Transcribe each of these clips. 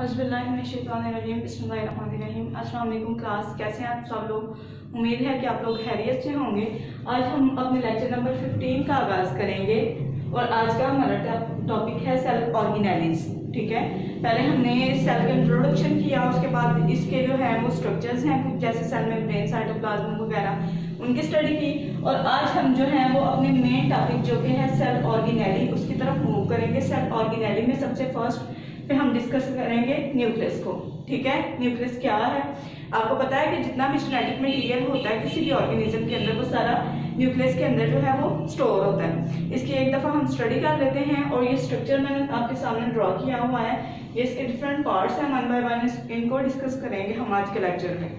बिस्मिल्लाहिर्रहमानिर्रहीम। अस्सलाम वालेकुम क्लास, कैसे हैं आप सब लोग। उम्मीद है कि आप लोग खैरियत से होंगे। आज हम अपने लेक्चर नंबर 15 का आगाज़ करेंगे और आज का हमारा टॉपिक है सेल ऑर्गेनेलिज। ठीक है, पहले हमने सेल का इंट्रोडक्शन किया, उसके बाद इसके जो है वो स्ट्रक्चर्स हैं कुछ, जैसे सेल मेम्ब्रेन, साइटोप्लाज्म वगैरह, उनकी स्टडी की। और आज हम जो है वो अपने मेन टॉपिक जो कि है सेल ऑर्गेनेली, उसकी तरफ मूव करेंगे। सेल ऑर्गेनेली में सबसे फर्स्ट पे हम डिस्कस करेंगे न्यूक्लियस को। ठीक है, न्यूक्लियस क्या है। आपको पता है कि जितना भी जेनेटिक मटेरियल होता है किसी भी ऑर्गेनिज्म के अंदर, वो सारा न्यूक्लियस के अंदर जो है वो स्टोर होता है। इसकी एक दफ़ा हम स्टडी कर लेते हैं और ये स्ट्रक्चर मैंने आपके सामने ड्रॉ किया हुआ है। ये इसके डिफरेंट पार्ट्स हैं, वन बाय वन इनको डिस्कस करेंगे हम आज के लेक्चर में।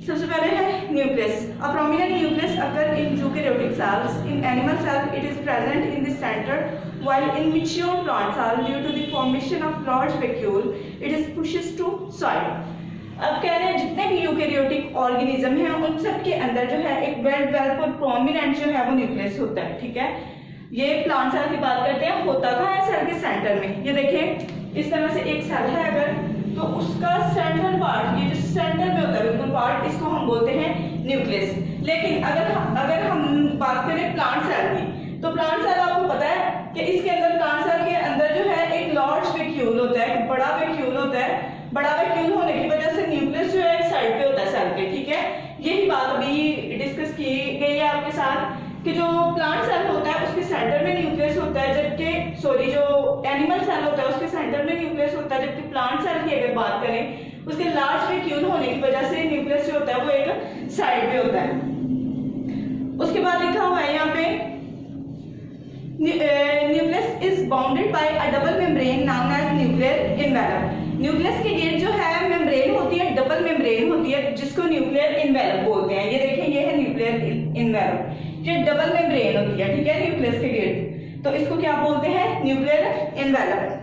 सबसे पहले है nucleus. A prominent nucleus occur in eukaryotic cells. In animal cell it is present in the centre, while in mature plant cell due to the formation of large vacuole it is pushes to side। अब कह रहे हैं जितने भी eukaryotic organism हैं उन सब के अंदर जो है एक वेल डेवलप और प्रोमिनेंट जो है वो न्यूक्लियस होता है। ठीक है, ये प्लांट सेल की बात करते हैं, होता कहाँ है, सेल के सेंटर में। ये देखें, इस तरह से एक सेल है अगर, तो उसका सेंट्रल पार्ट, ये जो सेंटर में होता है बिल्कुल पार्ट, इसको हम बोलते हैं न्यूक्लियस। लेकिन अगर हम बात करें प्लांट सेल की, तो प्लांट सेल आपको पता है कि इसके अंदर, प्लांट सेल के अंदर जो है एक लार्ज वैक्यूल होता है, बड़ा वैक्यूल होता है। बड़ा वैक्यूल होने की वजह से न्यूक्लियस जो है एक साइड पे होता है सेल के। ठीक है, यही बात अभी डिस्कस की गई है आपके साथ कि जो प्लांट सेल होता है उसके सेंटर में न्यूक्लियस होता है, जबकि जो एनिमल सेल होता है उसके सेंटर में न्यूक्लियस होता है, जबकि प्लांट सेल की अगर बात करें उसके लार्ज वैक्यूल होने की वजह से न्यूक्लियस जो होता है वो एक साइड पे होता है। उसके बाद लिखा हुआ है यहाँ पे, nucleus is bounded by a double membrane known as nuclear envelope. Nucleus की गेट जो है मेम्ब्रेन होती है, डबल मेम्ब्रेन होती है, जिसको न्यूक्लियर इनवेलप बोलते हैं। ये देखें, ये है न्यूक्लियर इनवेलप, ये डबल मेम्ब्रेन होती है। ठीक है, न्यूक्लियस की गेट, तो इसको क्या बोलते हैं, nuclear envelope.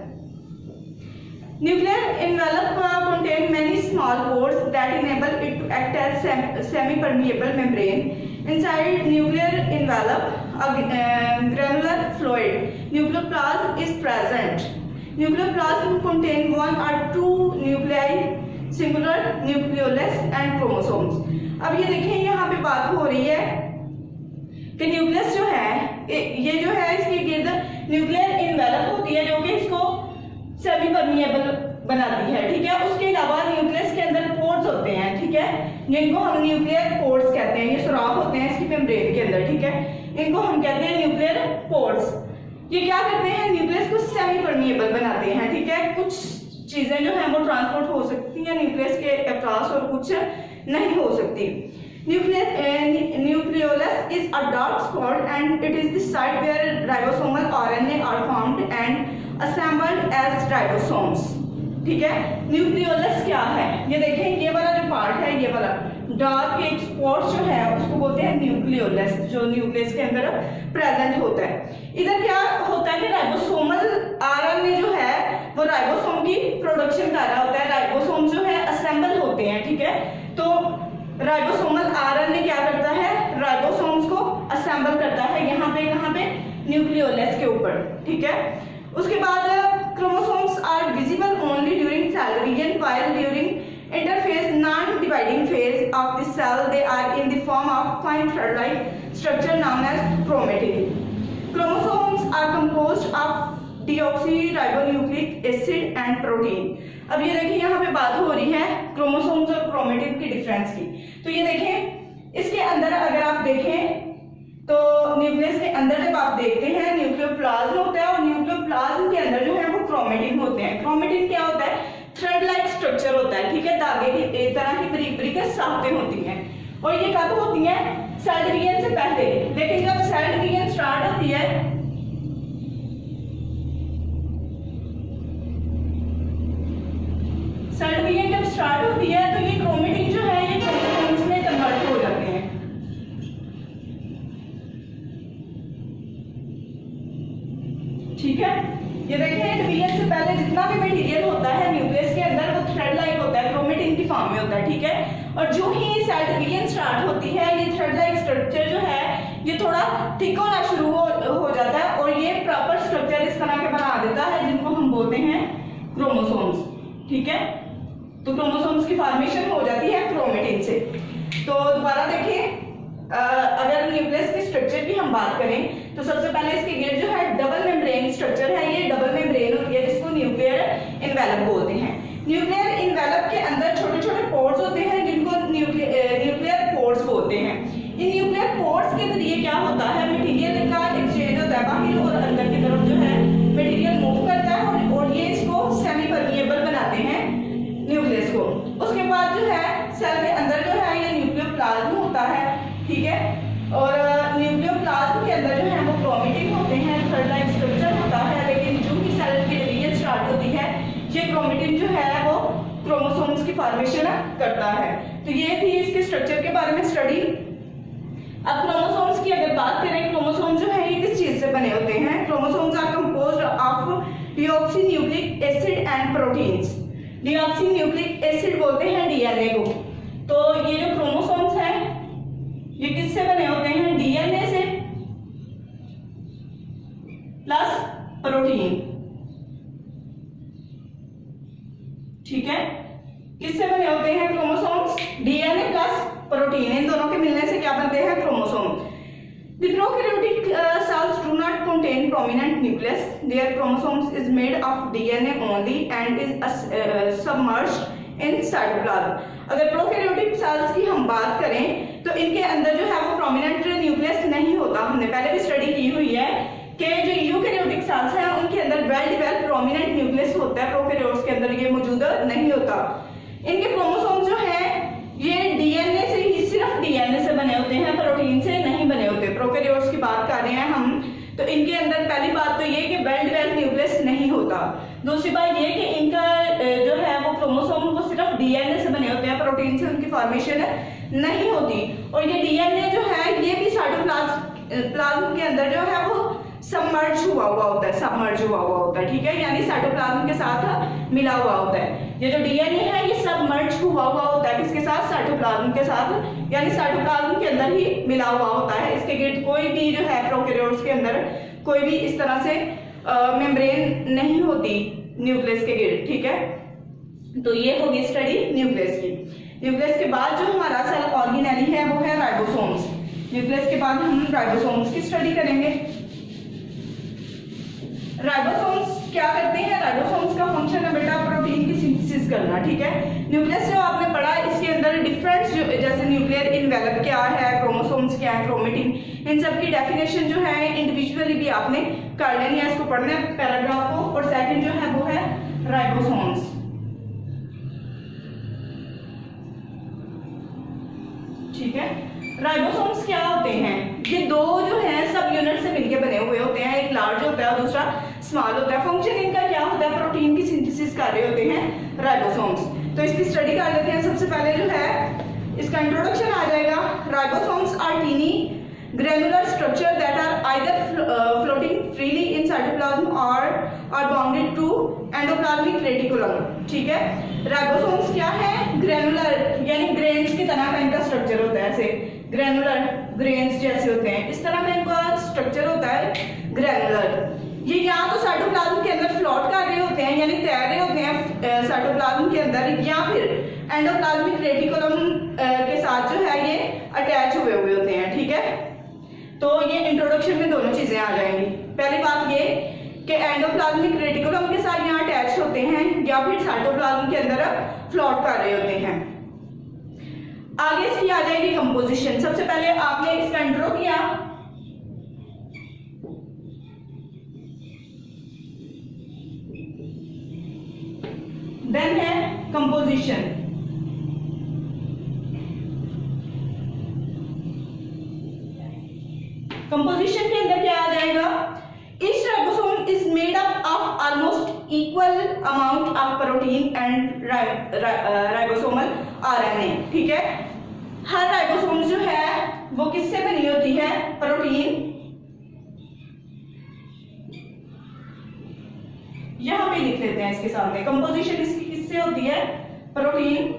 Nuclear envelope contain many small pores that enable it to act as semi-permeable membrane. Inside nuclear envelope, a granular fluid, nucleoplasm is present. Nucleoplasm contain one or two nuclei, singular nucleolus and chromosomes. अब ये देखें, यहाँ पे बात हो रही है कि न्यूक्लियस जो है, ये जो है इसकी गिर्द न्यूक्लियर इनवेलप होती है जो कि इसको सेमी परमिएबल बनाती है। ठीक है, उसके अलावा न्यूक्लियस के अंदर पोर्स होते हैं। ठीक है, जिनको हम न्यूक्लियर पोर्स कहते हैं, ये सुराख होते हैं इसकी मेम्ब्रेन के अंदर। ठीक है, इनको हम कहते हैं न्यूक्लियर पोर्स। ये क्या करते हैं, न्यूक्लियस को सेमी परमिएबल बनाते हैं। ठीक है, कुछ चीजें जो है वो ट्रांसपोर्ट हो सकती है न्यूक्लियस के अक्रॉस और कुछ नहीं हो सकती। Nucleolus is a dark spot and it is the site where ribosomal RNA are formed and assembled as ribosomes। ठीक है, न्यूक्लियोलस क्या है, ये देखें, ये वाला जो पार्ट है, ये वाला डार्क एक स्पॉट जो है उसको बोलते हैं न्यूक्लियोलस, जो न्यूक्लियस के अंदर प्रेजेंट होता है। इधर क्या होता है कि राइबोसोमल आरएनए जो है वो राइबोसोम की प्रोडक्शन कर रहा होता है। राइबोसोम जो है असेंबल होते हैं। ठीक है, तो राइबोसोमल आरएनए क्या करता है, राइबोसोम्स को असेंबल करता है, यहाँ पे कहाँ पे, न्यूक्लियोलस के ऊपर। ठीक है, उसके बाद chromosomes are visible only during cell division, while during interphase non dividing phase of the cell they are in the form of fine thread like structure known as chromatin. Chromosomes are composed of deoxyribonucleic acid and protein. अब ये देखिए, यहाँ पे बात हो रही है chromosomes और क्रोमेटिन की डिफरेंस की। तो ये देखें, इसके अंदर अगर आप देखें तो न्यूक्लियस के अंदर जब आप देखते हैं न्यूक्लियोप्लाज्म होता है और न्यूक्लियोप्लाज्म के अंदर जो है वो क्रोमेटिन होते हैं। क्रोमेटिन क्या होता है, थ्रेड लाइक स्ट्रक्चर होता है। ठीक है, धागे की तरह की बारीक बारीक साख्तें होती हैं और ये कब होती हैं, सेल डिवीजन से पहले। लेकिन जब सेल डिवीजन स्टार्ट होती है, सेल डिवीजन जब स्टार्ट होती है तो ये क्रोमेटिन जो है ये क्रोमोसोम्स में कन्वर्ट हो जाते हैं। ठीक है, ये देखें, डिवीजन से पहले जितना भी मटेरियल होता है न्यूक्लियस के अंदर वो थ्रेड लाइक होता है, क्रोमेटिन की फॉर्म में होता है। ठीक है, और जो ही सेल डिवीजन स्टार्ट होती है ये थ्रेड लाइक स्ट्रक्चर जो है ये थोड़ा थिक होना शुरू हो जाता है और ये प्रॉपर स्ट्रक्चर इस तरह के बना देता है, जिनको हम बोलते हैं क्रोमोसोम्स। ठीक है। तो क्रोमोसोम्स की फॉर्मेशन हो जाती है क्रोमेटिन से। तो दोबारा देखिए, अगर न्यूक्लियस के स्ट्रक्चर की हम बात करें तो सबसे पहले इसके गेट जो है डबल मेम्ब्रेन स्ट्रक्चर है। ये डबल मेम्ब्रेन होती है जिसको न्यूक्लियर इनवेलप बोलते हैं। न्यूक्लियर इनवेलप के अंदर छोटे छोटे पोर्स होते हैं जिनको न्यूक्लियर पोर्स बोलते हैं। इन न्यूक्लियर पोर्स के जरिए क्या होता है, मटेरियल का एक्सचेंज होता है, बाहर और अंदर की तरफ जो है मटेरियल मूव करता है और ये इसको सेमी परमिएबल बनाते हैं न्यूक्लियस को। उसके बाद जो है सेल के अंदर जो है ये न्यूक्लियोप्लाज्म होता है, ठीक है। और न्यूक्लियोप्लाज्म के अंदर जो है वो क्रोमेटिन होते हैं, थर्ड लाइन स्ट्रक्चर होता है। लेकिन जो भी सेल की डिवीजन स्टार्ट होती है ये क्रोमेटिन जो है वो क्रोमोसोम्स की फॉर्मेशन करता है। तो ये थी इसके स्ट्रक्चर के बारे में स्टडी। अब क्रोमोसोम्स की अगर बात करें, क्रोमोसोम जो है ये किस चीज से बने होते हैं? Chromosomes are composed of deoxynucleic acid and proteins. Deoxynucleic acid बोलते हैं डीएनए को। तो ये जो क्रोमोसोम्स हैं ये किससे बने होते हैं? डीएनए से प्लस प्रोटीन, ठीक है। किससे बने होते हैं क्रोमोसोम्स? डीएनए प्लस प्रोटीन, इन दोनों के मिलने से क्या बनते हैं? Chromosome. The prokaryotic cells do not contain prominent nucleus. Their chromosomes is made of DNA only and is submerged in cytoplasm. अगर प्रोकैरियोटिक सेल्स की हम बात करें तो इनके अंदर जो है वो प्रोमिनेंट न्यूक्लियस नहीं होता। हमने पहले भी स्टडी की हुई है कि जो यूकैरियोटिक सेल्स हैं उनके अंदर वेल डेवलप्ड प्रोमिनेंट न्यूक्लियस होता है, प्रोकैरियोट्स के अंदर ये मौजूद नहीं होता। इनके क्रोमोसोम जो है ये डीएनए से ही, सिर्फ डीएनए से बने होते हैं, प्रोटीन से नहीं बने होते। प्रोकैरियोट्स की बात कर रहे हैं हम, तो इनके अंदर पहली बात तो ये कि वेल डेवलप्ड न्यूक्लियस नहीं होता। दूसरी बात ये कि इनका जो है वो क्रोमोसोम वो सिर्फ डीएनए से बने होते हैं, प्रोटीन से उनकी फॉर्मेशन नहीं होती। और ये डीएनए जो है ये भी साइटोप्लाज्म के अंदर जो है वो सबमर्ज हुआ होता है, ठीक है। यानी साइटोप्लाज्म के साथ मिला हुआ होता है। ये जो डीएनए है ये सबमर्ज हुआ होता है, किसके साथ? साइटोप्लाज्म के साथ, यानी साइटोप्लाज्म के अंदर ही मिला हुआ होता है। इसके गिर्द कोई भी जो है प्रोकैरियोट्स के अंदर कोई भी इस तरह से मेम्ब्रेन नहीं होती न्यूक्लियस के गिर्द, ठीक है। तो ये होगी स्टडी न्यूक्लियस की। न्यूक्लियस के बाद जो हमारा सेल ऑर्गेनेली है वो है राइबोसोम्स। न्यूक्लियस के बाद हम राइबोसोम्स की स्टडी करेंगे। राइबोसोम्स क्या करते हैं? राइबोसोम्स का फंक्शन है बेटा प्रोटीन की सिंथेसिस करना, ठीक है। न्यूक्लियस जो आपने पढ़ा इसके अंदर डिफरेंट जैसे न्यूक्लियर इनवेलप क्या है, क्रोमोसोम्स क्या है, क्रोमेटिन, इन सब की डेफिनेशन जो है इंडिविजुअली भी आपने कर लेनी है, इसको पढ़ना है पैराग्राफ को। और सेकंड जो है वो है राइबोसोम्स, ठीक है। राइबोसोम्स क्या होते हैं? ये दो जो है सब यूनिट से मिलकर बने हुए होते हैं, एक लार्ज होता है और दूसरा स्मॉल होता है। फंक्शन इनका क्या होता है? प्रोटीन की सिंथेसिस कर रहे होते हैं राइबोसोम्स। तो इसकी स्टडी कर लेते हैं। सबसे पहले जो है इसका इंट्रोडक्शन आ जाएगा। Ribosomes are tiny granular structure that are either floating freely in cytoplasm और are bounded to endoplasmic reticulum, ठीक है। राइबोसोम्स क्या है? ग्रेनुलर, यानी ग्रेन्स की तरह का इनका स्ट्रक्चर होता है, ऐसे ग्रेनुलर ग्रेन्स जैसे होते हैं, इस तरह का इनका स्ट्रक्चर होता है ग्रेनुलर। ये या तो साइटोप्लाज्म के अंदर फ्लोट कर रहे होते हैं यानी तैर रहे होते हैं साइटोप्लाज्म के अंदर, या फिर एंडोप्लाज्मिक रेटिकुलम के साथ जो है ये अटैच हुए होते हैं, ठीक है। तो ये इंट्रोडक्शन में दोनों चीजें आ जाएंगी। पहली बात ये कि एंडोप्लाज्मिक रेटिकुलम के साथ यहाँ अटैच होते हैं या फिर साइटोप्लाज्म के अंदर फ्लोट कर रहे होते हैं। आगे इसकी आ जाएगी कंपोजिशन। सबसे पहले आपने इसका इंट्रो किया, देन है कंपोजिशन। कंपोजिशन के अंदर क्या आ जाएगा? Each ribosome is made up of almost equal amount of protein and ribosomal RNA, ठीक है। हर राइबोसोम जो है वो किससे बनी होती है? प्रोटीन। यहां पे लिख लेते हैं इसके सामने। कंपोजिशन इसकी किससे होती है? प्रोटीन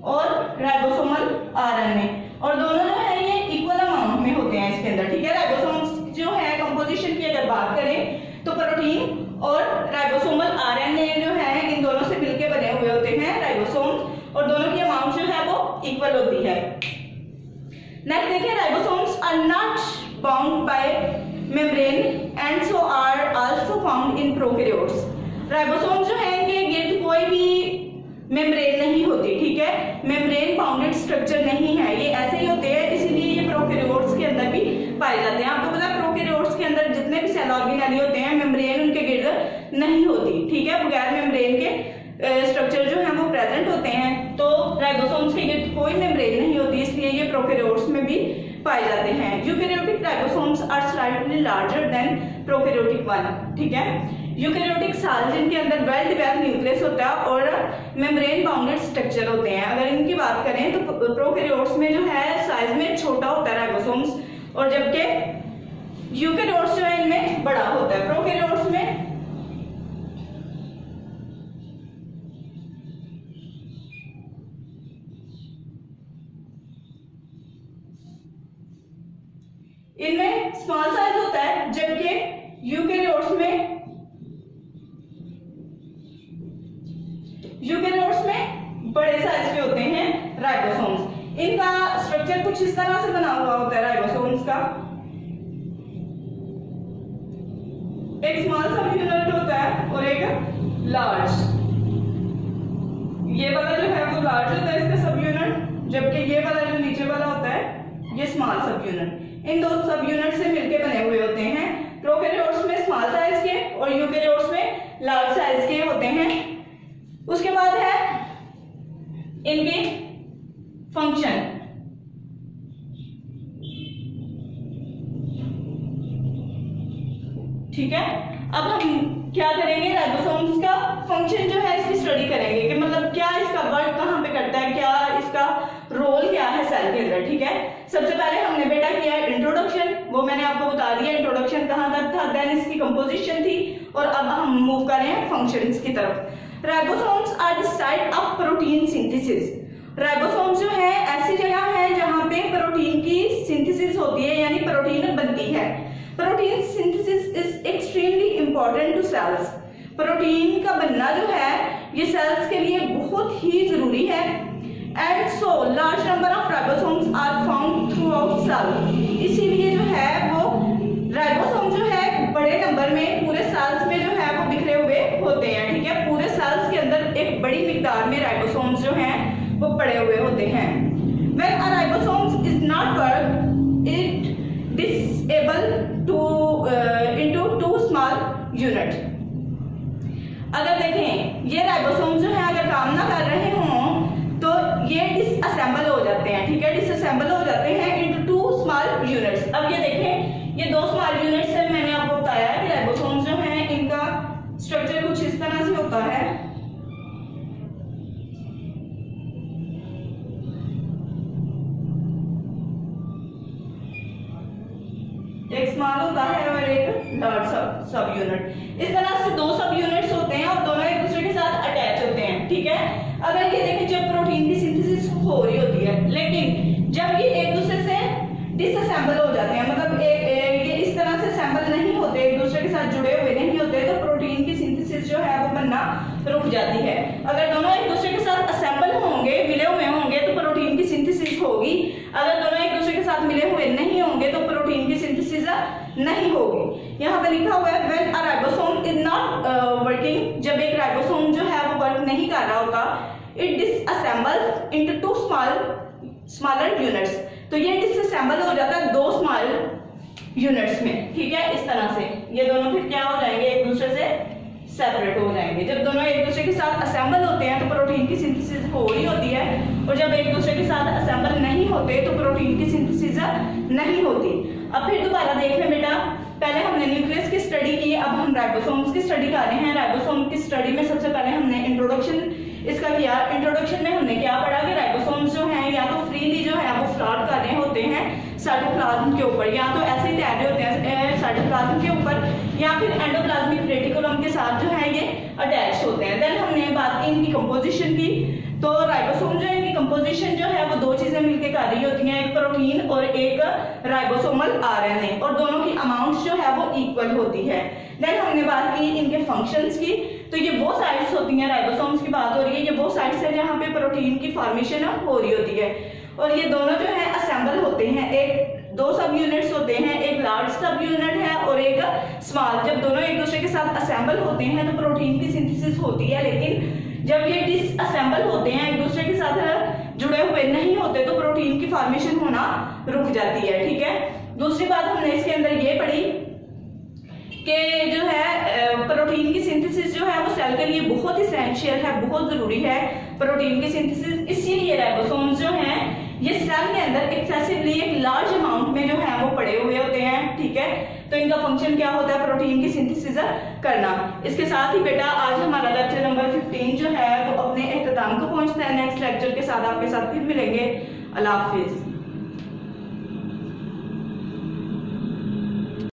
और राइबोसोमल आरएनए, और दोनों जो है ये इक्वल अमाउंट में होते हैं इसके अंदर, ठीक है। राइबोसोम्स जो है कंपोजिशन की अगर बात करें तो प्रोटीन इक्वल होती है। नेक्स्ट देखिए, ribosomes are not bound by membrane and so are also found in prokaryotes. Ribosomes जो है इनके गिर्द कोई भी मेम्ब्रेन नहीं होती, ठीक है, मेम्ब्रेन बाउंडेड स्ट्रक्चर नहीं है, ये ऐसे ही होते हैं, इसीलिए ये प्रोकैरियोट्स के अंदर भी पाए जाते हैं। आपको पता है प्रोकैरियोट्स के अंदर जितने भी सेल ऑर्गेनेली होते हैं मेम्ब्रेन उनके गिर्द नहीं होती, ठीक है, बगैर मेम्ब्रेन के स्ट्रक्चर जो है वो प्रेजेंट होते हैं। तो राइबोसोम्स के गिर्द कोई मेम्ब्रेन नहीं होती, इसलिए ये प्रोकैरियोट्स में भी पाए जाते हैं। Eukaryotic ribosomes are slightly larger than prokaryotic one, ठीक है। यूकैरियोटिक सेल जिनके अंदर वेल डेवलप्ड न्यूक्लियस होता है और मेम्ब्रेन बाउंडेड स्ट्रक्चर होते हैं। अगर इनकी बात करें तो प्रोकैरियोट्स में जो है साइज में छोटा होता है राइबोसोम्स, और जबकि यूकैरियोट्स जो है इनमें बड़ा होता है। प्रोकैरियोट्स में इनमें स्मॉल साइज होता है, जबकि यूकैरियोट्स में बड़े साइज के होते हैं राइबोसोम्स। इनका स्ट्रक्चर कुछ इस तरह से बना हुआ होता है राइबोसोम्स का। एक स्मॉल सब यूनिट होता है और एक लार्ज, ये वाला जो है वो लार्ज होता है इसका सब यूनिट, जबकि ये वाला जो नीचे वाला होता है ये स्मॉल सब यूनिट। इन दो सब यूनिट से मिलकर बने हुए होते हैं। प्रोकैरियोट्स में स्मॉल साइज के और यूकैरियोट्स में लार्ज साइज के होते हैं। उसके बाद है इनके फंक्शन। ठीक है, अब हम क्या करेंगे, राइबोसोम्स का फंक्शन जो है इसकी स्टडी करेंगे कि मतलब क्या इसका वर्क कहाँ पे करता है, क्या इसका रोल क्या है सेल के अंदर। ठीक है, सबसे पहले हमने बेटा किया इंट्रोडक्शन, वो मैंने आपको बता दिया इंट्रोडक्शन कहाँ तक था, देन इसकी कंपोजिशन थी, और अब हम मूव कर रहे हैं फंक्शंस की तरफ। Ribosomes are the site of protein synthesis. Ribosomes जो है ऐसी जगह है जहां पे प्रोटीन की सिंथेसिस होती है, यानी प्रोटीन बनती है। Protein synthesis is extremely important to cells. Protein का बनना जो है ये सेल्स के लिए बहुत ही जरूरी है। And so large number of ribosomes are found throughout cell. इसीलिए जो है वो राइबोसोम जो है बड़े नंबर में पूरे सेल्स में जो है वो बिखरे हुए होते हैं। ठीक है, पूरे सेल्स के अंदर एक बड़ी मिकदार में राइबोसोम्स जो हैं वो पड़े हुए होते हैं। When a ribosome is not work, it disable into two small unit। अगर देखें ये राइबोसोम जो है अगर काम ना कर रहे हों तो ये डिसअसेंबल हो जाते हैं। ठीक है, डिसअसेंबल हो जाते हैं into two small units। अब ये देखें ये दो स्मॉल यूनिट्स से मैंने आपको बताया कि राइबोसोम्स जो हैं इनका स्ट्रक्चर कुछ इस तरह से होता है। एक स्मॉल होता है और एक लार्ज सब यूनिट। इस तरह से दो सब यूनिट्स होते हैं और दोनों एक दूसरे के साथ अटैच होते हैं। ठीक है, अगर ये देखें जब प्रोटीन की सिंथेसिस हो रही होती है, लेकिन जब ये एक दूसरे से डिसअसेंबल हो जाते हैं, मतलब ये इस तरह से असेंबल नहीं होते, एक दूसरे के साथ जुड़े हुए नहीं होते, तो प्रोटीन की सिंथेसिस जो है वो बनना रुक जाती है। अगर दोनों एक दूसरे के साथ असेंबल होंगे, मिले हुए होंगे, तो प्रोटीन की सिंथेसिस होगी। अगर दोनों एक दूसरे के साथ मिले हुए नहीं होंगे तो प्रोटीन की सिंथेसिस नहीं होगी। यहाँ पे लिखा हुआ है when a ribosome is not working, जब एक राइबोसोम जो है वो वर्क नहीं कर रहा होता, it disassembles into two smaller units. तो ये डिसअसेंबल हो जाता है दो स्मॉल यूनिट्स में। ठीक है, इस तरह से ये दोनों फिर क्या हो जाएंगे, एक दूसरे से सेपरेट हो जाएंगे। जब दोनों एक दूसरे के साथ असेंबल होते हैं तो प्रोटीन की सिंथेसिस हो रही होती है, और जब एक दूसरे के साथ असेंबल नहीं होते तो प्रोटीन की सिंथेसिस नहीं होती। अब फिर दोबारा देख लें बेटा, पहले हमने न्यूक्लियस की स्टडी की, अब हम राइबोसोम्स की स्टडी कर रहे हैं। राइबोसोम की स्टडी में सबसे पहले हमने इंट्रोडक्शन इसका किया। इंट्रोडक्शन में हमने क्या पढ़ा कि राइबोसोम्स जो हैं या तो फ्रीली जो है वो फ्लॉट कर रहे होते हैं साइटोप्लाज्म के ऊपर, या तो ऐसे ही तैर रहे होते हैं साइटोप्लाज्म के ऊपर या फिर एंडोप्लाज्मिक रेटिकुलम के साथ जो है ये अटैच होते हैं। देन हमने बात की इनकी कंपोजिशन की, तो राइबोसोम जो है इनकी कंपोजिशन जो है वो दो चीजें मिलकर कर रही होती हैं, एक प्रोटीन और एक राइबोसोमल आरएनए, और दोनों की अमाउंट जो है वो इक्वल होती है। देन हमने बात की इनके फंक्शंस की, तो ये वो साइट्स होती हैं, राइबोसोम्स की बात हो रही है, ये वो साइट्स है जहाँ पे प्रोटीन की फॉर्मेशन हो रही होती है, और ये दोनों जो है असेंबल होते हैं। एक दो सब यूनिट्स होते हैं, एक लार्ज सब यूनिट है और एक स्मॉल। जब दोनों एक दूसरे के साथ असेंबल होते हैं तो प्रोटीन की सिंथेसिस होती है, लेकिन जब ये डिसअसेंबल होते हैं, एक दूसरे के साथ जुड़े हुए नहीं होते, तो प्रोटीन की फॉर्मेशन होना रुक जाती है। ठीक है, दूसरी बात हमने इसके अंदर ये पढ़ी कि जो है प्रोटीन की सिंथेसिस जो है वो सेल के लिए बहुत इसेंशियल है, बहुत जरूरी है प्रोटीन की सिंथेसिस। इसीलिए राइबोसोम्स जो हैं ये सेल के अंदर एक्सेसिवली एक लार्ज अमाउंट में जो है वो पड़े हुए होते हैं। ठीक है, तो इनका फंक्शन क्या होता है, प्रोटीन की सिंथेसिस करना। इसके साथ ही बेटा आज हमारा लेक्चर नंबर 15 जो है वो अपने इख्तिताम को पहुंचता है। नेक्स्ट लेक्चर के साथ आपके साथ फिर मिलेंगे। अल्लाह हाफिज।